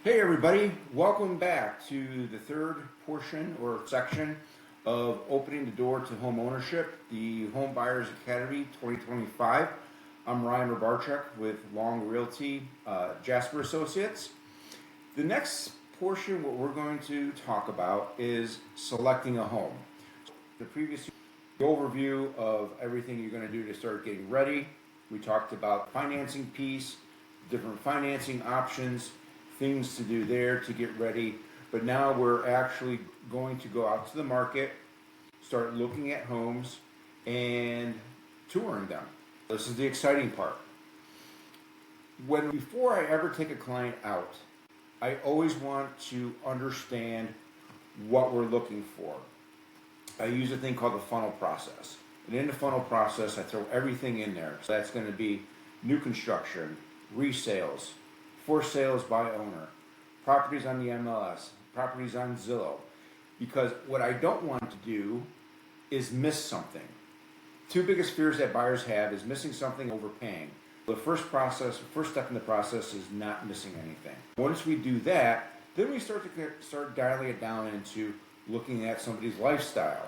Hey everybody, welcome back to the third portion or section of opening the door to home ownership, the Home Buyers Academy 2025. I'm Ryan Rabarchuk with Long Realty Jasper Associates. The next portion, what we're going to talk about is selecting a home. The previous overview of everything you're going to do to start getting ready. We talked about financing piece, different financing options, things to do there to get ready. But now we're actually going to go out to the market, start looking at homes and touring them. This is the exciting part. Before I ever take a client out, I always want to understand what we're looking for. I use a thing called the funnel process. And in the funnel process, I throw everything in there. So that's going to be new construction, resales, for sales by owner, properties on the MLS, properties on Zillow. Because what I don't want to do is miss something. Two biggest fears that buyers have is missing something, overpaying. The first step in the process is not missing anything. Once we do that, then we start dialing it down into looking at somebody's lifestyle.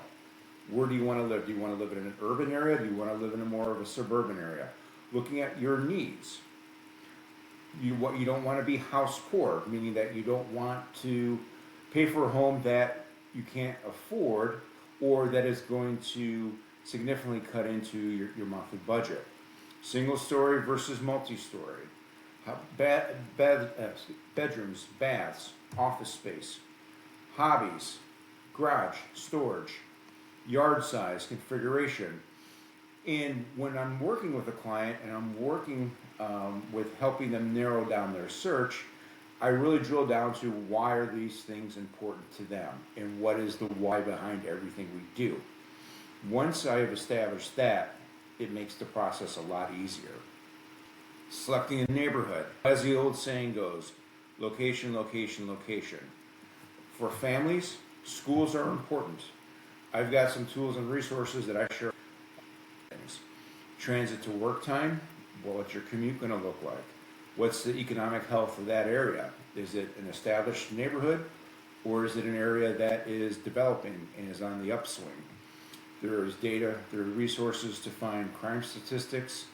Where do you want to live? Do you want to live in an urban area? Do you want to live in a more of a suburban area? Looking at your needs. You don't want to be house poor, meaning that you don't want to pay for a home that you can't afford or that is going to significantly cut into your monthly budget. Single story versus multi-story. Bedrooms, baths, office space, hobbies, garage, storage, yard size, configuration. And when I'm working with a client and I'm working with helping them narrow down their search, I really drill down to why are these things important to them and what is the why behind everything we do. Once I have established that, it makes the process a lot easier. Selecting a neighborhood. As the old saying goes, location, location, location. For families, schools are important. I've got some tools and resources that I share. Transit to work time, well, what's your commute going to look like? What's the economic health of that area? Is it an established neighborhood or is it an area that is developing and is on the upswing? There is data, there are resources to find crime statistics,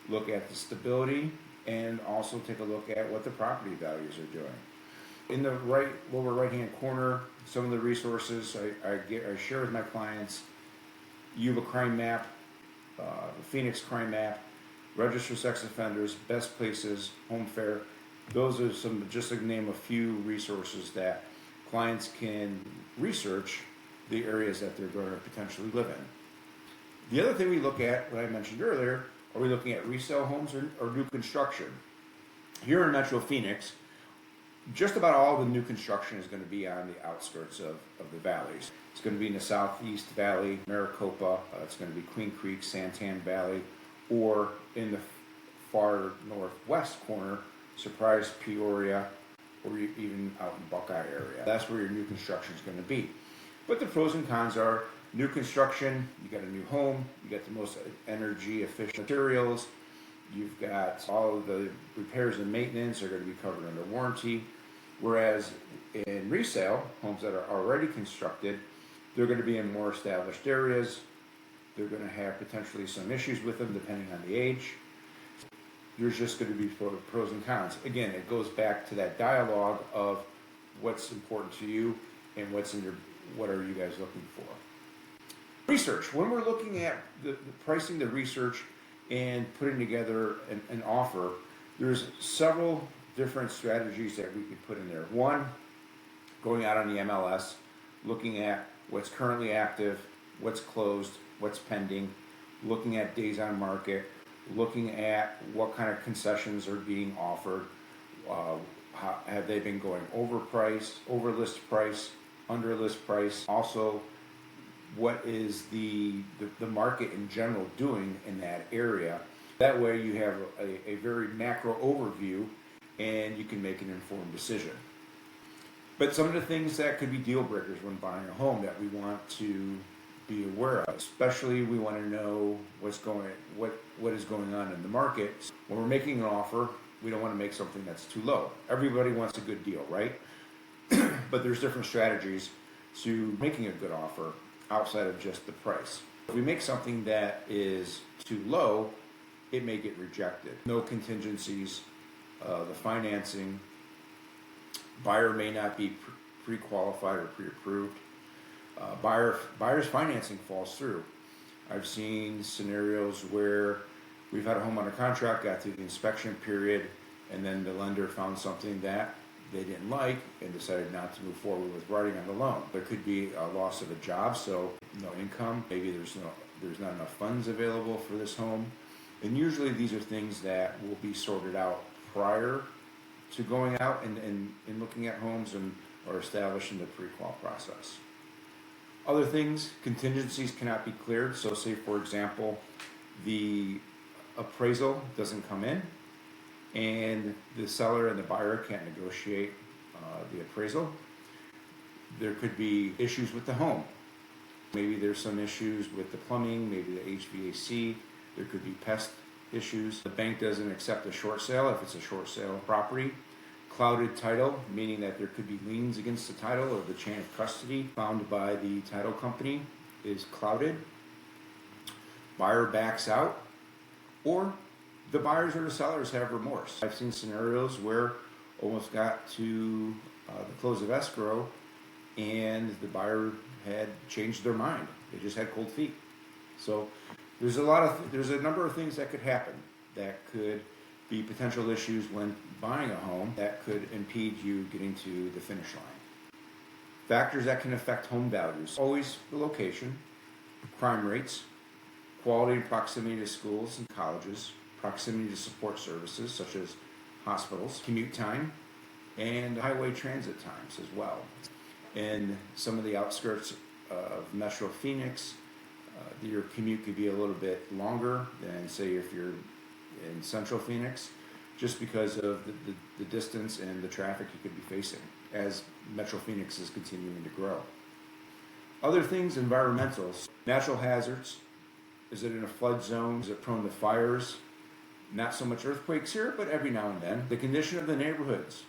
look at the stability, and also take a look at what the property values are doing. In the lower right-hand corner, some of the resources I share with my clients. Yuba Crime Map, the Phoenix Crime Map, Register Sex Offenders, Best Places, Home Fair. Those are some, just to name a few resources that clients can research the areas that they're going to potentially live in. The other thing we look at, what I mentioned earlier, are we looking at resale homes or new construction? Here in Metro Phoenix, just about all the new construction is going to be on the outskirts of the valleys. It's going to be in the Southeast Valley, Maricopa, it's going to be Queen Creek, Santan Valley, or in the far northwest corner, Surprise, Peoria, or even out in Buckeye area. That's where your new construction is going to be. But the pros and cons are new construction, you got a new home, you got the most energy efficient materials, you've got all of the repairs and maintenance are going to be covered under warranty. Whereas in resale, homes that are already constructed, they're going to be in more established areas. They're going to have potentially some issues with them depending on the age. There's just going to be pros and cons. Again, it goes back to that dialogue of what's important to you and what are you guys looking for. Research. When we're looking at the pricing, the research, and putting together an offer, there's several different strategies that we could put in there. One, going out on the MLS, looking at what's currently active, what's closed, what's pending, looking at days on market, looking at what kind of concessions are being offered, have they been going over price, over list price, under list price. Also, what is the market in general doing in that area. That way you have a very macro overview and you can make an informed decision. But some of the things that could be deal breakers when buying a home that we want to be aware of, especially we want to know what is going on in the market. When we're making an offer, We don't want to make something that's too low. Everybody wants a good deal, right? But there's different strategies to making a good offer outside of just the price. If we make something that is too low, it may get rejected. No contingencies, the financing, buyer may not be pre-qualified or pre-approved. Buyer's financing falls through. I've seen scenarios where we've had a home under contract, got through the inspection period, and then the lender found something that they didn't like and decided not to move forward with writing on the loan. There could be a loss of a job, so no income. Maybe there's not enough funds available for this home. And usually these are things that will be sorted out prior to going out and looking at homes or establishing the pre-qual process. Other things, contingencies cannot be cleared. So say, for example, the appraisal doesn't come in and the seller and the buyer can't negotiate the appraisal. There could be issues with the home. Maybe there's some issues with the plumbing, maybe the HVAC. There could be pest issues. The bank doesn't accept a short sale if it's a short sale property. Clouded title, meaning that there could be liens against the title, or the chain of custody found by the title company is clouded. Buyer backs out, or the buyers or the sellers have remorse. I've seen scenarios where almost got to the close of escrow and the buyer had changed their mind. They just had cold feet. So there's a number of things that could happen that could be potential issues when buying a home that could impede you getting to the finish line. Factors that can affect home values: always the location, crime rates, quality and proximity to schools and colleges, proximity to support services such as hospitals, commute time, and highway transit times as well. In some of the outskirts of Metro Phoenix, your commute could be a little bit longer than, say, if you're in Central Phoenix, just because of the distance and the traffic you could be facing as Metro Phoenix is continuing to grow. Other things, environmentals, natural hazards. Is it in a flood zone? Is it prone to fires? Not so much earthquakes here, but every now and then. The condition of the neighborhoods.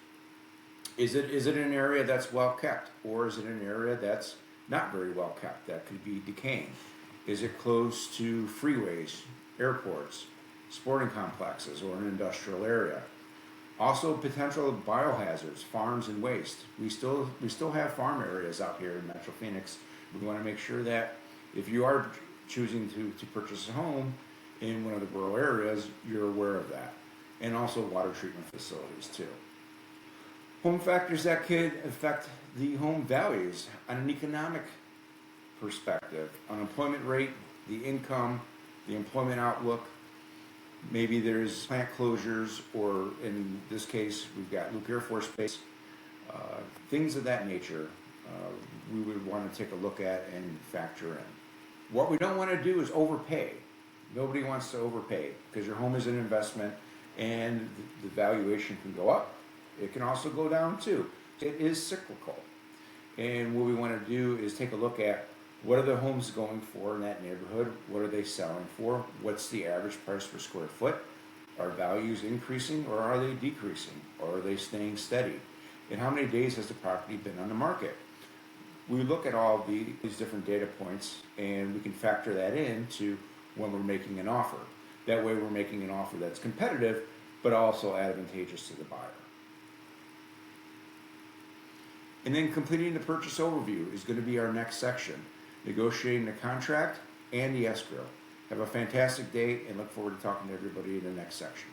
Is it an area that's well kept, or is it an area that's not very well kept, that could be decaying? Is it close to freeways, airports, sporting complexes, or an industrial area? Also, potential biohazards, farms and waste. We still have farm areas out here in Metro Phoenix. We want to make sure that if you are choosing to purchase a home in one of the rural areas, you're aware of that. And also water treatment facilities too. Home factors that could affect the home values on an economic perspective: unemployment rate, the income, the employment outlook. Maybe there's plant closures, or in this case, we've got Luke Air Force Base. Things of that nature we would want to take a look at and factor in. What we don't want to do is overpay. Nobody wants to overpay, because your home is an investment and the valuation can go up. It can also go down too. It is cyclical. And what we want to do is take a look at what are the homes going for in that neighborhood? What are they selling for? What's the average price per square foot? Are values increasing, or are they decreasing? Or are they staying steady? And how many days has the property been on the market? We look at all these different data points, and we can factor that into when we're making an offer. That way we're making an offer that's competitive, but also advantageous to the buyer. And then completing the purchase overview is going to be our next section. Negotiating the contract and the escrow. Have a fantastic day, and look forward to talking to everybody in the next section.